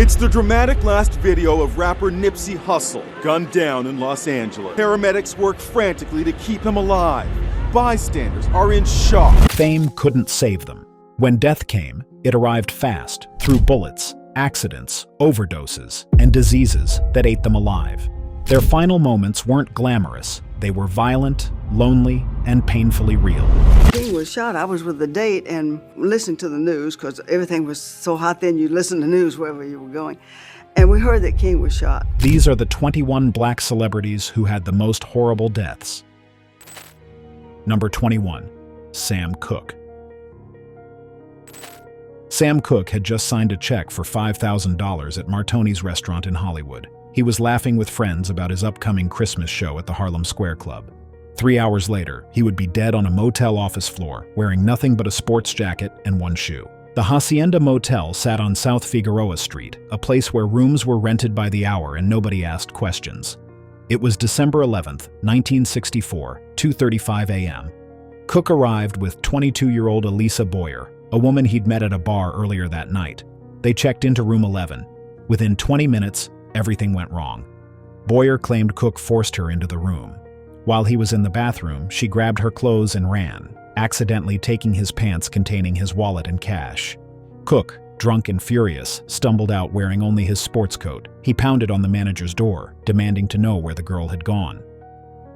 It's the dramatic last video of rapper Nipsey Hussle, gunned down in Los Angeles. Paramedics worked frantically to keep him alive. Bystanders are in shock. Fame couldn't save them. When death came, it arrived fast, through bullets, accidents, overdoses, and diseases that ate them alive. Their final moments weren't glamorous. They were violent, lonely, and painfully real. King was shot. I was with the date and listened to the news because everything was so hot then you'd listen to the news wherever you were going. And we heard that King was shot. These are the 21 black celebrities who had the most horrible deaths. Number 21, Sam Cooke. Sam Cooke had just signed a check for $5,000 at Martoni's restaurant in Hollywood. He was laughing with friends about his upcoming Christmas show at the Harlem Square Club. 3 hours later, he would be dead on a motel office floor, wearing nothing but a sports jacket and one shoe. The Hacienda Motel sat on South Figueroa Street, a place where rooms were rented by the hour and nobody asked questions. It was December 11th, 1964, 2:35 a.m. Cooke arrived with 22-year-old Elisa Boyer, a woman he'd met at a bar earlier that night. They checked into room 11. Within 20 minutes, everything went wrong. Boyer claimed Cooke forced her into the room. While he was in the bathroom, she grabbed her clothes and ran, accidentally taking his pants containing his wallet and cash. Cooke, drunk and furious, stumbled out wearing only his sports coat. He pounded on the manager's door, demanding to know where the girl had gone.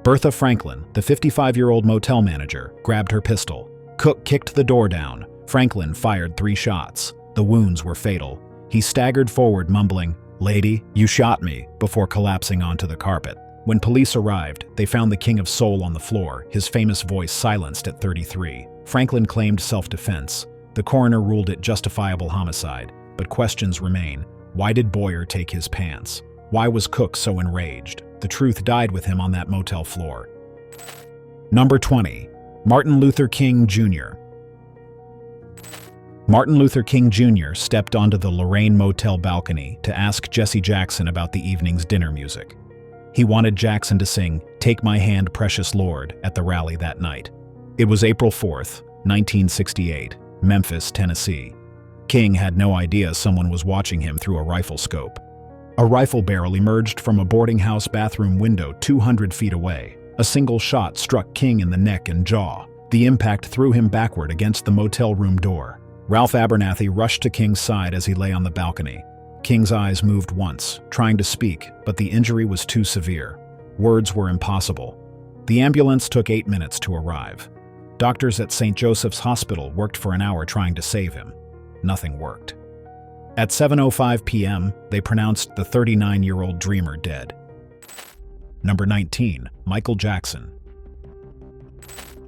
Bertha Franklin, the 55-year-old motel manager, grabbed her pistol. Cooke kicked the door down. Franklin fired 3 shots. The wounds were fatal. He staggered forward, mumbling, "Lady, you shot me," before collapsing onto the carpet. When police arrived, they found the King of Soul on the floor, his famous voice silenced at 33. Franklin claimed self-defense. The coroner ruled it justifiable homicide, but questions remain. Why did Boyer take his pants? Why was Cooke so enraged? The truth died with him on that motel floor. Number 20, Martin Luther King Jr. Martin Luther King Jr. stepped onto the Lorraine Motel balcony to ask Jesse Jackson about the evening's dinner music. He wanted Jackson to sing "Take My Hand, Precious Lord" at the rally that night. It was April 4th, 1968, Memphis, Tennessee. King had no idea someone was watching him through a rifle scope. A rifle barrel emerged from a boarding house bathroom window 200 feet away. A single shot struck King in the neck and jaw. The impact threw him backward against the motel room door. Ralph Abernathy rushed to King's side as he lay on the balcony. King's eyes moved once, trying to speak, but the injury was too severe. Words were impossible. The ambulance took 8 minutes to arrive. Doctors at St. Joseph's Hospital worked for an hour trying to save him. Nothing worked. At 7:05 p.m., they pronounced the 39-year-old dreamer dead. Number 19, Michael Jackson.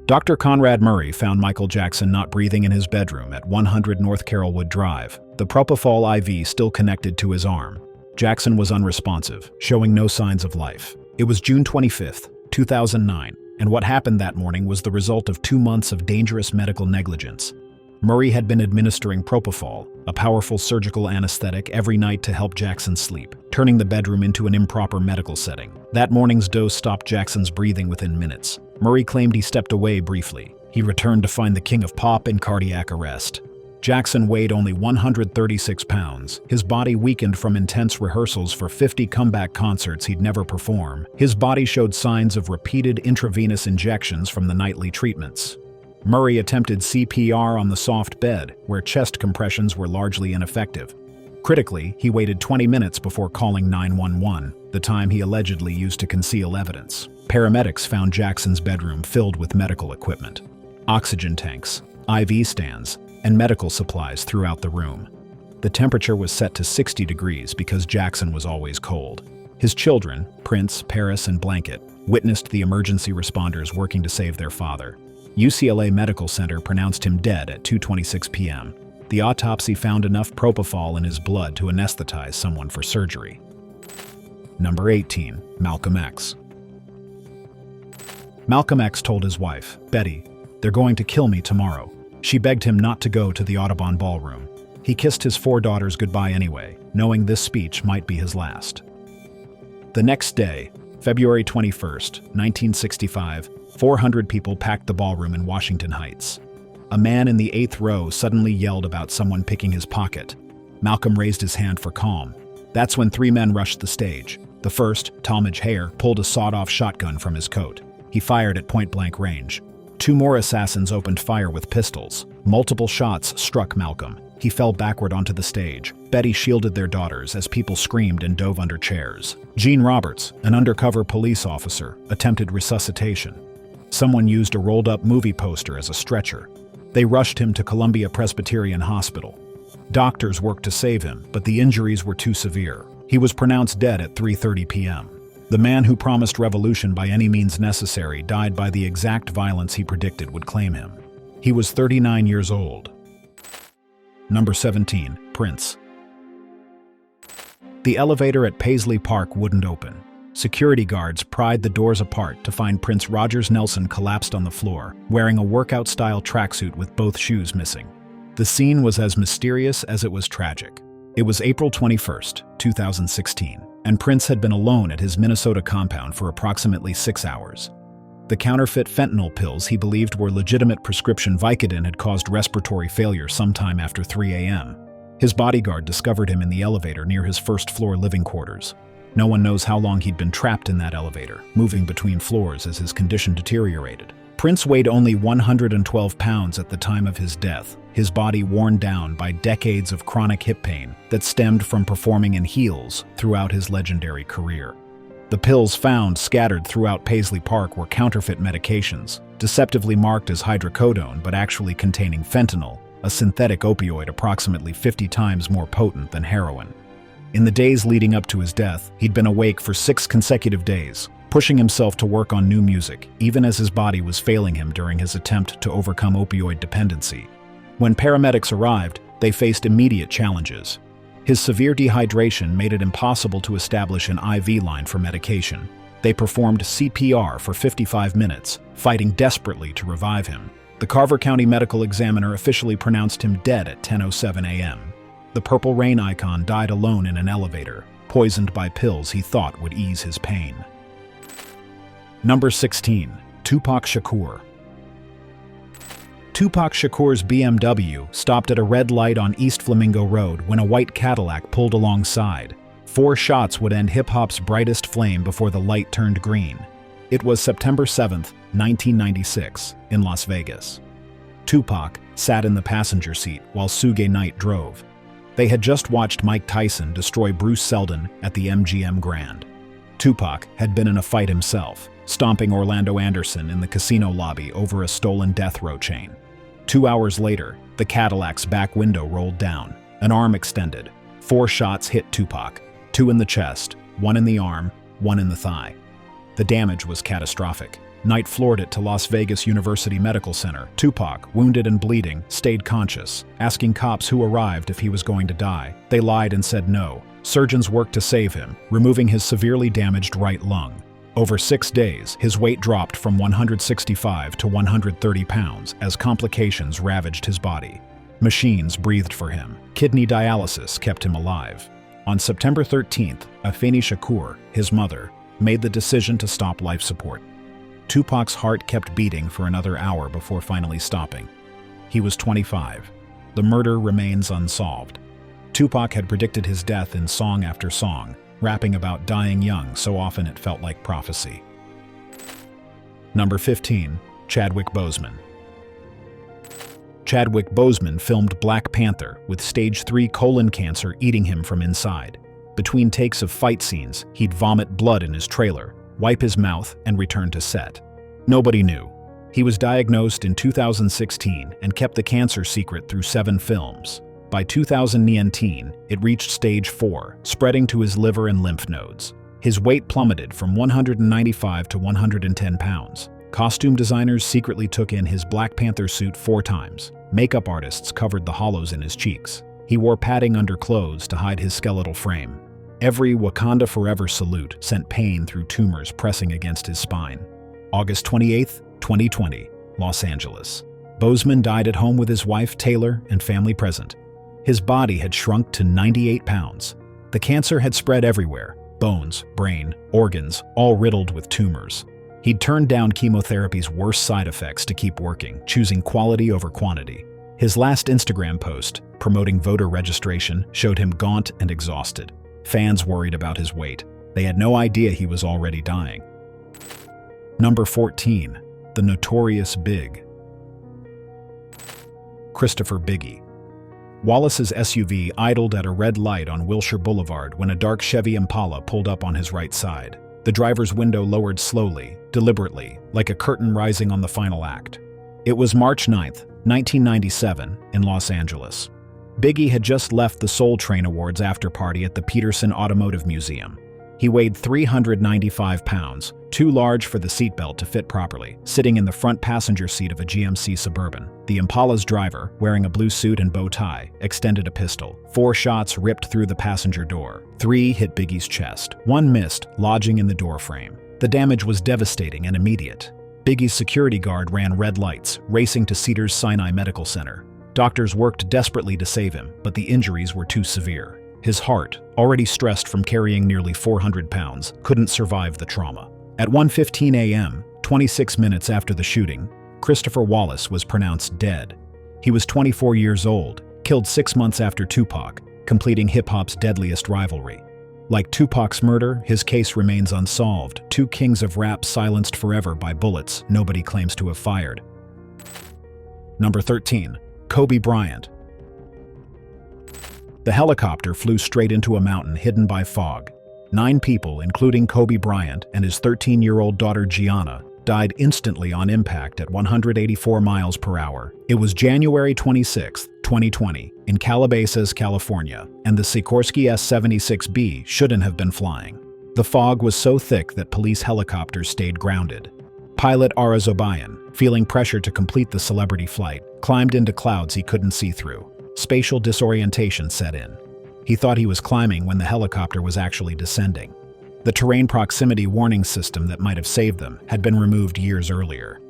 Dr. Conrad Murray found Michael Jackson not breathing in his bedroom at 100 North Carrollwood Drive, the propofol IV still connected to his arm. Jackson was unresponsive, showing no signs of life. It was June 25th, 2009, and what happened that morning was the result of 2 months of dangerous medical negligence. Murray had been administering propofol, a powerful surgical anesthetic, every night to help Jackson sleep, turning the bedroom into an improper medical setting. That morning's dose stopped Jackson's breathing within minutes. Murray claimed he stepped away briefly. He returned to find the king of pop in cardiac arrest. Jackson weighed only 136 pounds. His body weakened from intense rehearsals for 50 comeback concerts he'd never perform. His body showed signs of repeated intravenous injections from the nightly treatments. Murray attempted CPR on the soft bed, where chest compressions were largely ineffective. Critically, he waited 20 minutes before calling 911, the time he allegedly used to conceal evidence. Paramedics found Jackson's bedroom filled with medical equipment, oxygen tanks, IV stands, and medical supplies throughout the room. The temperature was set to 60 degrees because Jackson was always cold. His children, Prince, Paris, and Blanket, witnessed the emergency responders working to save their father. UCLA Medical Center pronounced him dead at 2:26 p.m. The autopsy found enough propofol in his blood to anesthetize someone for surgery. Number 18, Malcolm X. Malcolm X told his wife, Betty, "They're going to kill me tomorrow." She begged him not to go to the Audubon ballroom. He kissed his 4 daughters goodbye anyway, knowing this speech might be his last. The next day, February 21st, 1965, 400 people packed the ballroom in Washington Heights. A man in the 8th row suddenly yelled about someone picking his pocket. Malcolm raised his hand for calm. That's when three men rushed the stage. The first, Talmadge Hayer, pulled a sawed-off shotgun from his coat. He fired at point-blank range. Two more assassins opened fire with pistols. Multiple shots struck Malcolm. He fell backward onto the stage. Betty shielded their daughters as people screamed and dove under chairs. Gene Roberts, an undercover police officer, attempted resuscitation. Someone used a rolled-up movie poster as a stretcher. They rushed him to Columbia Presbyterian Hospital. Doctors worked to save him, but the injuries were too severe. He was pronounced dead at 3:30 p.m. The man who promised revolution by any means necessary died by the exact violence he predicted would claim him. He was 39 years old. Number 17, Prince. The elevator at Paisley Park wouldn't open. Security guards pried the doors apart to find Prince Rogers Nelson collapsed on the floor, wearing a workout-style tracksuit with both shoes missing. The scene was as mysterious as it was tragic. It was April 21st, 2016, and Prince had been alone at his Minnesota compound for approximately 6 hours. The counterfeit fentanyl pills he believed were legitimate prescription Vicodin had caused respiratory failure sometime after 3 a.m. His bodyguard discovered him in the elevator near his first-floor living quarters. No one knows how long he'd been trapped in that elevator, moving between floors as his condition deteriorated. Prince weighed only 112 pounds at the time of his death, his body worn down by decades of chronic hip pain that stemmed from performing in heels throughout his legendary career. The pills found scattered throughout Paisley Park were counterfeit medications, deceptively marked as hydrocodone but actually containing fentanyl, a synthetic opioid approximately 50 times more potent than heroin. In the days leading up to his death, he'd been awake for 6 consecutive days, pushing himself to work on new music, even as his body was failing him during his attempt to overcome opioid dependency. When paramedics arrived, they faced immediate challenges. His severe dehydration made it impossible to establish an IV line for medication. They performed CPR for 55 minutes, fighting desperately to revive him. The Carver County Medical Examiner officially pronounced him dead at 10:07 a.m. The Purple Rain icon died alone in an elevator, poisoned by pills he thought would ease his pain. Number 16, Tupac Shakur. Tupac Shakur's BMW stopped at a red light on East Flamingo Road when a white Cadillac pulled alongside. 4 shots would end hip-hop's brightest flame before the light turned green. It was September 7, 1996, in Las Vegas. Tupac sat in the passenger seat while Suge Knight drove. They had just watched Mike Tyson destroy Bruce Seldon at the MGM Grand. Tupac had been in a fight himself, stomping Orlando Anderson in the casino lobby over a stolen death row chain. 2 hours later, the Cadillac's back window rolled down. An arm extended. 4 shots hit Tupac, 2 in the chest, 1 in the arm, 1 in the thigh. The damage was catastrophic. Knight floored it to Las Vegas University Medical Center. Tupac, wounded and bleeding, stayed conscious, asking cops who arrived if he was going to die. They lied and said no. Surgeons worked to save him, removing his severely damaged right lung. Over 6 days, his weight dropped from 165 to 130 pounds as complications ravaged his body. Machines breathed for him. Kidney dialysis kept him alive. On September 13th, Afeni Shakur, his mother, made the decision to stop life support. Tupac's heart kept beating for another hour before finally stopping. He was 25. The murder remains unsolved. Tupac had predicted his death in song after song, rapping about dying young so often it felt like prophecy. Number 15, Chadwick Boseman. Chadwick Boseman filmed Black Panther with stage 3 colon cancer eating him from inside. Between takes of fight scenes, he'd vomit blood in his trailer, wipe his mouth, and return to set. Nobody knew. He was diagnosed in 2016 and kept the cancer secret through 7 films. By 2019, it reached stage 4, spreading to his liver and lymph nodes. His weight plummeted from 195 to 110 pounds. Costume designers secretly took in his Black Panther suit 4 times. Makeup artists covered the hollows in his cheeks. He wore padding under clothes to hide his skeletal frame. Every Wakanda Forever salute sent pain through tumors pressing against his spine. August 28, 2020, Los Angeles. Boseman died at home with his wife, Taylor, and family present. His body had shrunk to 98 pounds. The cancer had spread everywhere: bones, brain, organs, all riddled with tumors. He'd turned down chemotherapy's worst side effects to keep working, choosing quality over quantity. His last Instagram post, promoting voter registration, showed him gaunt and exhausted. Fans worried about his weight. They had no idea he was already dying. Number 14. The Notorious B.I.G. Christopher Biggie. Wallace's SUV idled at a red light on Wilshire Boulevard when a dark Chevy Impala pulled up on his right side. The driver's window lowered slowly, deliberately, like a curtain rising on the final act. It was March 9, 1997, in Los Angeles. Biggie had just left the Soul Train Awards after-party at the Peterson Automotive Museum. He weighed 395 pounds, too large for the seatbelt to fit properly, sitting in the front passenger seat of a GMC Suburban. The Impala's driver, wearing a blue suit and bow tie, extended a pistol. 4 shots ripped through the passenger door. 3 hit Biggie's chest. 1 missed, lodging in the doorframe. The damage was devastating and immediate. Biggie's security guard ran red lights, racing to Cedars-Sinai Medical Center. Doctors worked desperately to save him, but the injuries were too severe. His heart, already stressed from carrying nearly 400 pounds, couldn't survive the trauma. At 1:15 a.m., 26 minutes after the shooting, Christopher Wallace was pronounced dead. He was 24 years old, killed 6 months after Tupac, completing hip-hop's deadliest rivalry. Like Tupac's murder, his case remains unsolved. 2 kings of rap silenced forever by bullets nobody claims to have fired. Number 13. Kobe Bryant. The helicopter flew straight into a mountain hidden by fog. 9 people, including Kobe Bryant and his 13-year-old daughter Gianna, died instantly on impact at 184 miles per hour. It was January 26, 2020, in Calabasas, California, and the Sikorsky S-76B shouldn't have been flying. The fog was so thick that police helicopters stayed grounded. Pilot Ara Zobayan, feeling pressure to complete the celebrity flight, climbed into clouds he couldn't see through. Spatial disorientation set in. He thought he was climbing when the helicopter was actually descending. The terrain proximity warning system that might have saved them had been removed years earlier.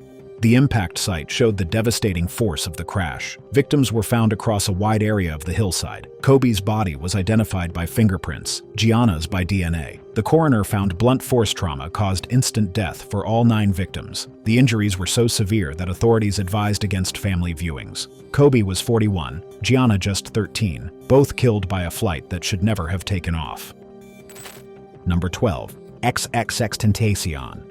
The impact site showed the devastating force of the crash. Victims were found across a wide area of the hillside. Kobe's body was identified by fingerprints, Gianna's by DNA. The coroner found blunt force trauma caused instant death for all 9 victims. The injuries were so severe that authorities advised against family viewings. Kobe was 41, Gianna just 13, both killed by a flight that should never have taken off. Number 12. XXXTentacion.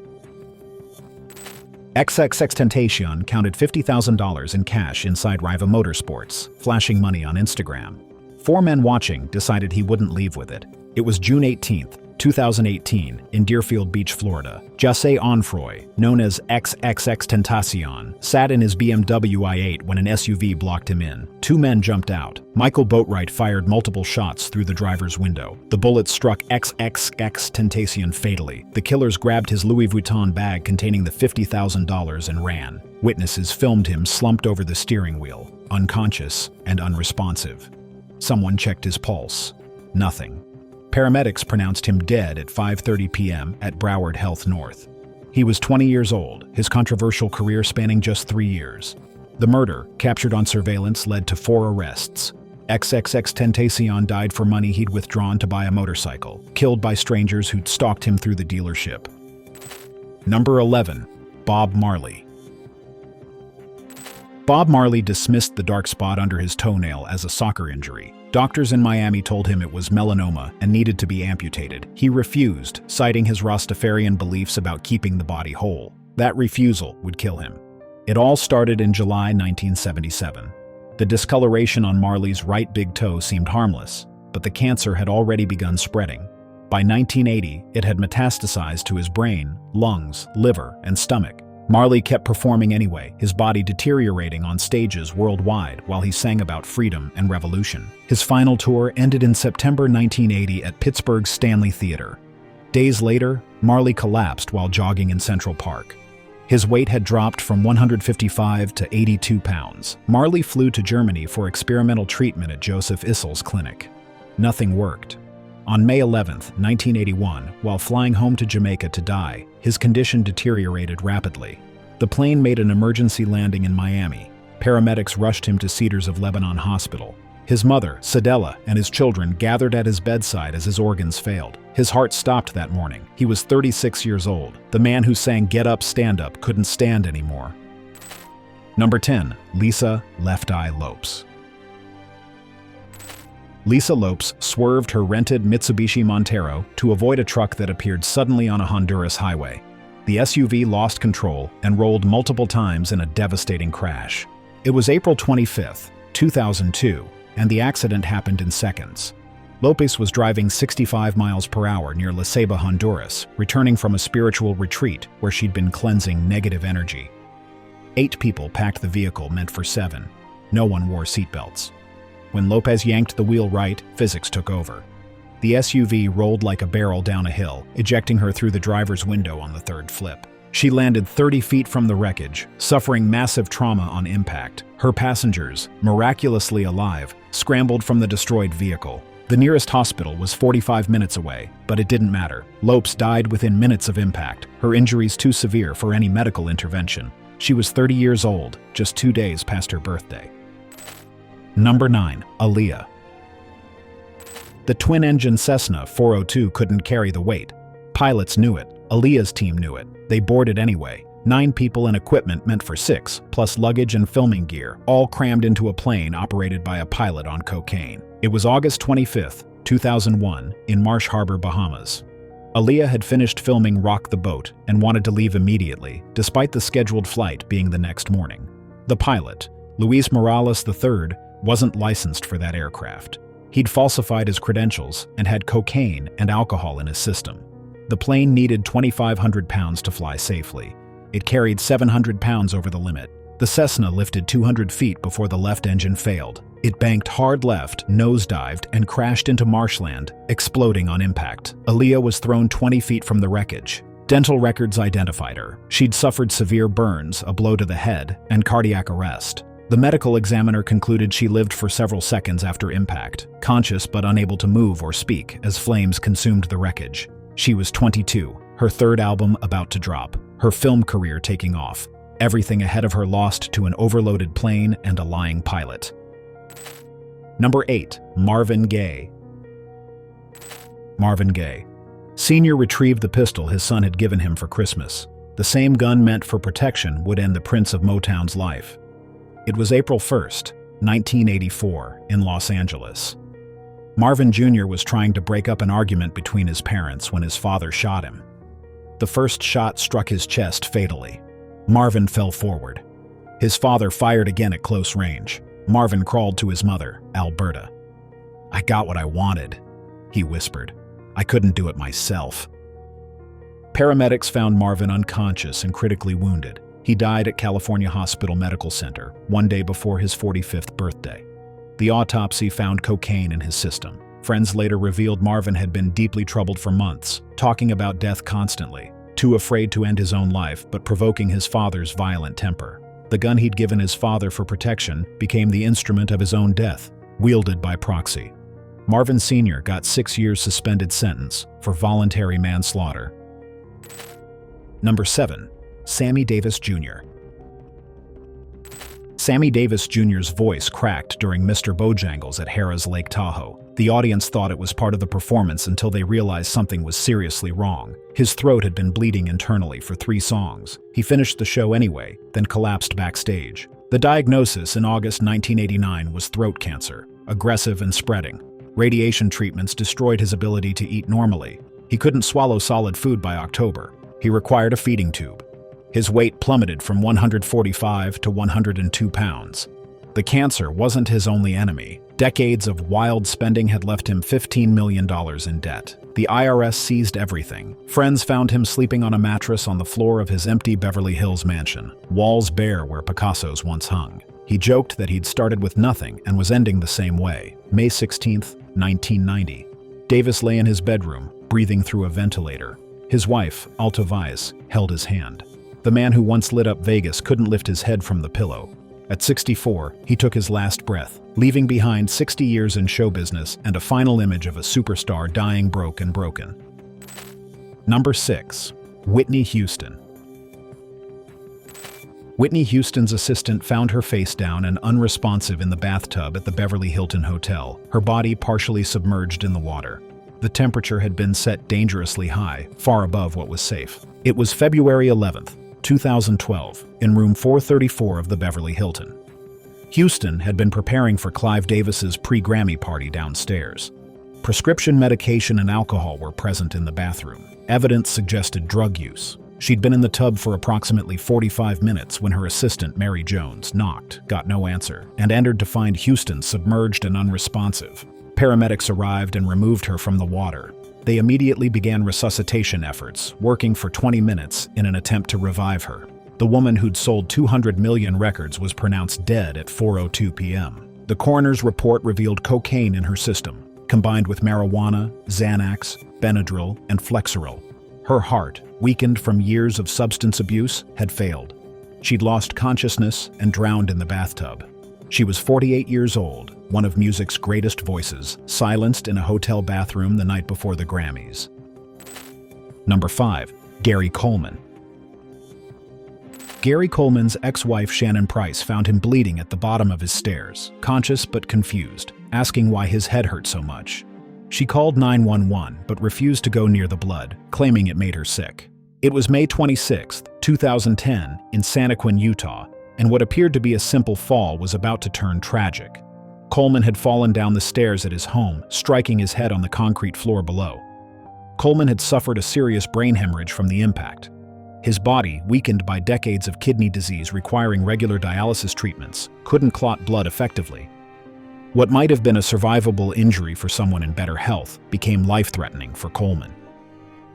XXXTentacion counted $50,000 in cash inside Riva Motorsports, flashing money on Instagram. 4 men watching decided he wouldn't leave with it. It was June 18, 2018, in Deerfield Beach, Florida. Jesse Onfroy, known as XXXTentacion, sat in his BMW i8 when an SUV blocked him in. 2 men jumped out. Michael Boatwright fired multiple shots through the driver's window. The bullets struck XXXTentacion fatally. The killers grabbed his Louis Vuitton bag containing the $50,000 and ran. Witnesses filmed him slumped over the steering wheel, unconscious and unresponsive. Someone checked his pulse. Nothing. Paramedics pronounced him dead at 5:30 p.m. at Broward Health North. He was 20 years old, his controversial career spanning just 3 years. The murder, captured on surveillance, led to 4 arrests. XXXTentacion died for money he'd withdrawn to buy a motorcycle, killed by strangers who'd stalked him through the dealership. Number 11. Bob Marley. Bob Marley dismissed the dark spot under his toenail as a soccer injury. Doctors in Miami told him it was melanoma and needed to be amputated. He refused, citing his Rastafarian beliefs about keeping the body whole. That refusal would kill him. It all started in July 1977. The discoloration on Marley's right big toe seemed harmless, but the cancer had already begun spreading. By 1980, it had metastasized to his brain, lungs, liver, and stomach. Marley kept performing anyway, his body deteriorating on stages worldwide while he sang about freedom and revolution. His final tour ended in September 1980 at Pittsburgh's Stanley Theater. Days later, Marley collapsed while jogging in Central Park. His weight had dropped from 155 to 82 pounds. Marley flew to Germany for experimental treatment at Joseph Issel's clinic. Nothing worked. On May 11, 1981, while flying home to Jamaica to die, his condition deteriorated rapidly. The plane made an emergency landing in Miami. Paramedics rushed him to Cedars of Lebanon Hospital. His mother, Sadella, and his children gathered at his bedside as his organs failed. His heart stopped that morning. He was 36 years old. The man who sang "Get Up, Stand Up" couldn't stand anymore. Number 10. Lisa Left Eye Lopes. Lisa Lopes swerved her rented Mitsubishi Montero to avoid a truck that appeared suddenly on a Honduras highway. The SUV lost control and rolled multiple times in a devastating crash. It was April 25, 2002, and the accident happened in seconds. Lopes was driving 65 miles per hour near La Ceiba, Honduras, returning from a spiritual retreat where she'd been cleansing negative energy. 8 people packed the vehicle meant for 7. No one wore seatbelts. When Lopes yanked the wheel right, physics took over. The SUV rolled like a barrel down a hill, ejecting her through the driver's window on the 3rd flip. She landed 30 feet from the wreckage, suffering massive trauma on impact. Her passengers, miraculously alive, scrambled from the destroyed vehicle. The nearest hospital was 45 minutes away, but it didn't matter. Lopes died within minutes of impact, her injuries too severe for any medical intervention. She was 30 years old, just 2 days past her birthday. Number 9. Aaliyah. The twin-engine Cessna 402 couldn't carry the weight. Pilots knew it. Aaliyah's team knew it. They boarded anyway. 9 people and equipment meant for 6, plus luggage and filming gear, all crammed into a plane operated by a pilot on cocaine. It was August 25, 2001, in Marsh Harbor, Bahamas. Aaliyah had finished filming Rock the Boat and wanted to leave immediately, despite the scheduled flight being the next morning. The pilot, Luis Morales III, wasn't licensed for that aircraft. He'd falsified his credentials and had cocaine and alcohol in his system. The plane needed 2,500 pounds to fly safely. It carried 700 pounds over the limit. The Cessna lifted 200 feet before the left engine failed. It banked hard left, nosedived, and crashed into marshland, exploding on impact. Aaliyah was thrown 20 feet from the wreckage. Dental records identified her. She'd suffered severe burns, a blow to the head, and cardiac arrest. The medical examiner concluded she lived for several seconds after impact, conscious but unable to move or speak as flames consumed the wreckage. She was 22, her 3rd album about to drop, her film career taking off, everything ahead of her lost to an overloaded plane and a lying pilot. Number 8. Marvin Gaye. Marvin Gaye. Sr. retrieved the pistol his son had given him for Christmas. The same gun meant for protection would end the Prince of Motown's life. It was April 1st, 1984, in Los Angeles. Marvin Jr. was trying to break up an argument between his parents when his father shot him. The first shot struck his chest fatally. Marvin fell forward. His father fired again at close range. Marvin crawled to his mother, Alberta. "I got what I wanted," he whispered. "I couldn't do it myself." Paramedics found Marvin unconscious and critically wounded. He died at California Hospital Medical Center, 1 day before his 45th birthday. The autopsy found cocaine in his system. Friends later revealed Marvin had been deeply troubled for months, talking about death constantly, too afraid to end his own life but provoking his father's violent temper. The gun he'd given his father for protection became the instrument of his own death, wielded by proxy. Marvin Sr. got 6 years suspended sentence for voluntary manslaughter. Number 7. Sammy Davis Jr. Sammy Davis Jr.'s voice cracked during Mr. Bojangles at Harrah's Lake Tahoe. The audience thought it was part of the performance until they realized something was seriously wrong. His throat had been bleeding internally for 3 songs. He finished the show anyway, then collapsed backstage. The diagnosis in August 1989 was throat cancer, aggressive and spreading. Radiation treatments destroyed his ability to eat normally. He couldn't swallow solid food by October. He required a feeding tube. His weight plummeted from 145 to 102 pounds. The cancer wasn't his only enemy. Decades of wild spending had left him $15 million in debt. The IRS seized everything. Friends found him sleeping on a mattress on the floor of his empty Beverly Hills mansion, walls bare where Picasso's once hung. He joked that he'd started with nothing and was ending the same way. May 16, 1990. Davis lay in his bedroom, breathing through a ventilator. His wife, Alta Weiss, held his hand. The man who once lit up Vegas couldn't lift his head from the pillow. At 64, he took his last breath, leaving behind 60 years in show business and a final image of a superstar dying broke and broken. Number 6. Whitney Houston. Whitney Houston's assistant found her face down and unresponsive in the bathtub at the Beverly Hilton Hotel, her body partially submerged in the water. The temperature had been set dangerously high, far above what was safe. It was February 11th, 2012, in room 434 of the Beverly Hilton. Houston had been preparing for Clive Davis's pre-Grammy party downstairs. Prescription medication and alcohol were present in the bathroom. Evidence suggested drug use. She'd been in the tub for approximately 45 minutes when her assistant, Mary Jones, knocked, got no answer, and entered to find Houston submerged and unresponsive. Paramedics arrived and removed her from the water. They immediately began resuscitation efforts, working for 20 minutes in an attempt to revive her. The woman who'd sold 200 million records was pronounced dead at 4:02 p.m. The coroner's report revealed cocaine in her system, combined with marijuana, Xanax, Benadryl, and Flexeril. Her heart, weakened from years of substance abuse, had failed. She'd lost consciousness and drowned in the bathtub. She was 48 years old, one of music's greatest voices, silenced in a hotel bathroom the night before the Grammys. Number 5. Gary Coleman. Gary Coleman's ex-wife Shannon Price found him bleeding at the bottom of his stairs, conscious but confused, asking why his head hurt so much. She called 911 but refused to go near the blood, claiming it made her sick. It was May 26, 2010, in Santaquin, Utah, and what appeared to be a simple fall was about to turn tragic. Coleman had fallen down the stairs at his home, striking his head on the concrete floor below. Coleman had suffered a serious brain hemorrhage from the impact. His body, weakened by decades of kidney disease requiring regular dialysis treatments, couldn't clot blood effectively. What might have been a survivable injury for someone in better health became life-threatening for Coleman.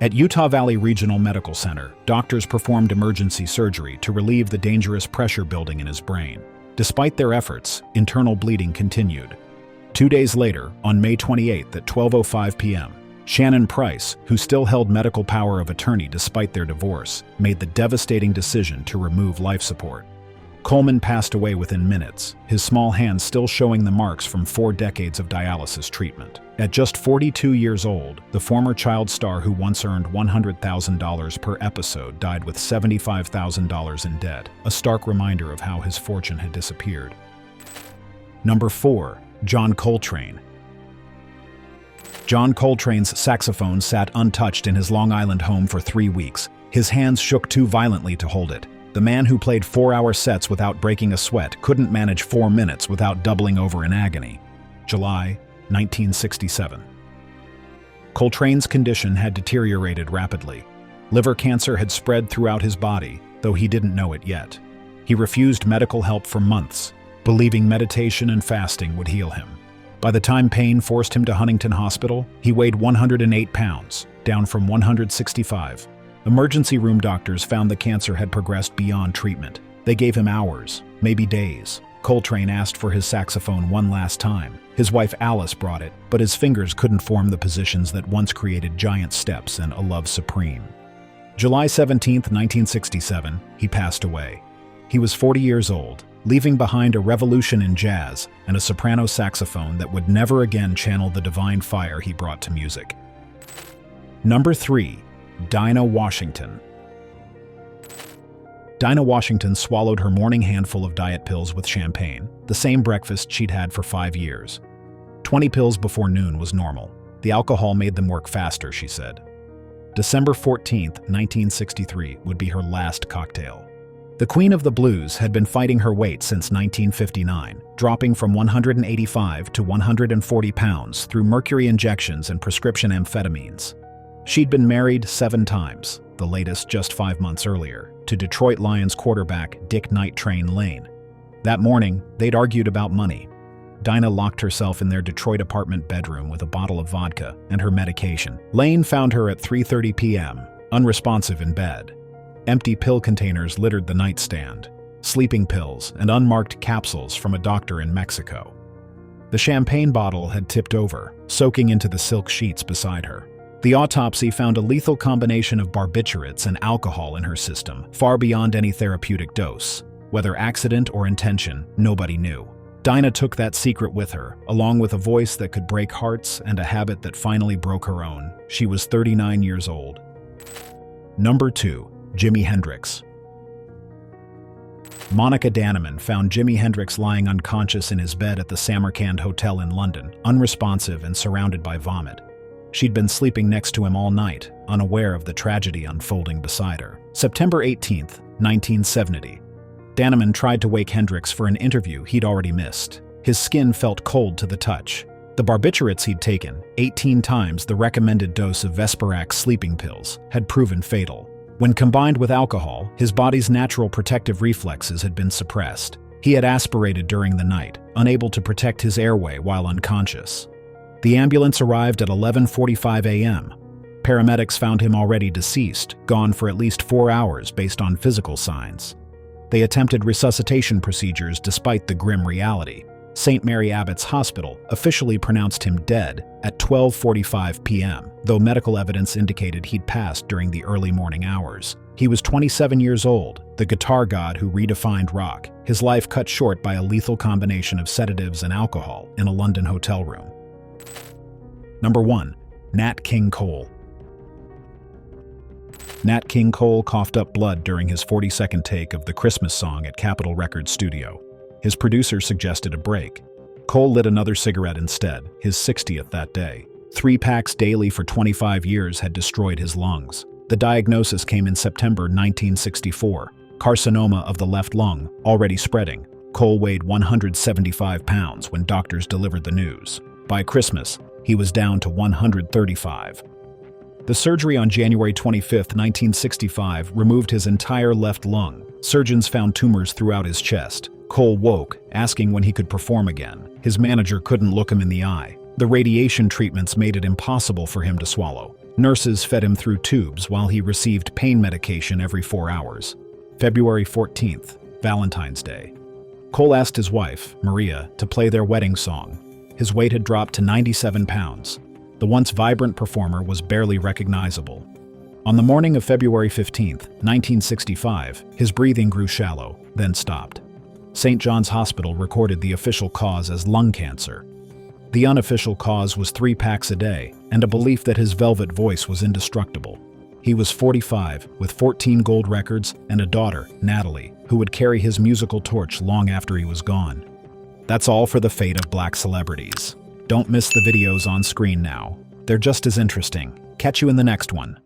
At Utah Valley Regional Medical Center, doctors performed emergency surgery to relieve the dangerous pressure building in his brain. Despite their efforts, internal bleeding continued. 2 days later, on May 28 at 12:05 p.m., Shannon Price, who still held medical power of attorney despite their divorce, made the devastating decision to remove life support. Coleman passed away within minutes, his small hands still showing the marks from 4 decades of dialysis treatment. At just 42 years old, the former child star who once earned $100,000 per episode died with $75,000 in debt, a stark reminder of how his fortune had disappeared. Number 4. John Coltrane. John Coltrane's saxophone sat untouched in his Long Island home for 3 weeks. His hands shook too violently to hold it. The man who played 4-hour sets without breaking a sweat couldn't manage 4 minutes without doubling over in agony. July 1967. Coltrane's condition had deteriorated rapidly. Liver cancer had spread throughout his body, though he didn't know it yet. He refused medical help for months, believing meditation and fasting would heal him. By the time pain forced him to Huntington Hospital, he weighed 108 pounds, down from 165. Emergency room doctors found the cancer had progressed beyond treatment. They gave him hours, maybe days. Coltrane asked for his saxophone one last time. His wife Alice brought it, but his fingers couldn't form the positions that once created giant steps and a love supreme. July 17, 1967, he passed away. He was 40 years old, leaving behind a revolution in jazz and a soprano saxophone that would never again channel the divine fire he brought to music. Number 3. Dinah Washington. Dinah Washington swallowed her morning handful of diet pills with champagne, the same breakfast she'd had for 5 years. 20 pills before noon was normal. The alcohol made them work faster, she said. December 14, 1963 would be her last cocktail. The Queen of the Blues had been fighting her weight since 1959, dropping from 185 to 140 pounds through mercury injections and prescription amphetamines. She'd been married 7 times, the latest just 5 months earlier, to Detroit Lions quarterback Dick Night Train Lane. That morning, they'd argued about money. Dinah locked herself in their Detroit apartment bedroom with a bottle of vodka and her medication. Lane found her at 3:30 p.m., unresponsive in bed. Empty pill containers littered the nightstand, sleeping pills and unmarked capsules from a doctor in Mexico. The champagne bottle had tipped over, soaking into the silk sheets beside her. The autopsy found a lethal combination of barbiturates and alcohol in her system, far beyond any therapeutic dose. Whether accident or intention, nobody knew. Dinah took that secret with her, along with a voice that could break hearts and a habit that finally broke her own. She was 39 years old. Number 2. Jimi Hendrix. Monica Danneman found Jimi Hendrix lying unconscious in his bed at the Samarkand Hotel in London, unresponsive and surrounded by vomit. She'd been sleeping next to him all night, unaware of the tragedy unfolding beside her. September 18, 1970. Danneman tried to wake Hendrix for an interview he'd already missed. His skin felt cold to the touch. The barbiturates he'd taken, 18 times the recommended dose of Vesperac sleeping pills, had proven fatal. When combined with alcohol, his body's natural protective reflexes had been suppressed. He had aspirated during the night, unable to protect his airway while unconscious. The ambulance arrived at 11:45 a.m. Paramedics found him already deceased, gone for at least 4 hours based on physical signs. They attempted resuscitation procedures despite the grim reality. St. Mary Abbott's Hospital officially pronounced him dead at 12:45 p.m., though medical evidence indicated he'd passed during the early morning hours. He was 27 years old, the guitar god who redefined rock, his life cut short by a lethal combination of sedatives and alcohol in a London hotel room. Number 1. Nat King Cole. Nat King Cole coughed up blood during his 42nd take of the Christmas song at Capitol Records studio. His producer suggested a break. Cole lit another cigarette instead, his 60th that day. 3 packs daily for 25 years had destroyed his lungs. The diagnosis came in September 1964. Carcinoma of the left lung, already spreading. Cole weighed 175 pounds when doctors delivered the news. By Christmas, he was down to 135. The surgery on January 25, 1965, removed his entire left lung. Surgeons found tumors throughout his chest. Cole woke, asking when he could perform again. His manager couldn't look him in the eye. The radiation treatments made it impossible for him to swallow. Nurses fed him through tubes while he received pain medication every 4 hours. February 14th, Valentine's Day. Cole asked his wife, Maria, to play their wedding song. His weight had dropped to 97 pounds. The once vibrant performer was barely recognizable. On the morning of February 15th, 1965, his breathing grew shallow, then stopped. St. John's Hospital recorded the official cause as lung cancer. The unofficial cause was 3 packs a day, and a belief that his velvet voice was indestructible. He was 45, with 14 gold records and a daughter, Natalie, who would carry his musical torch long after he was gone. That's all for the fate of black celebrities. Don't miss the videos on screen now. They're just as interesting. Catch you in the next one.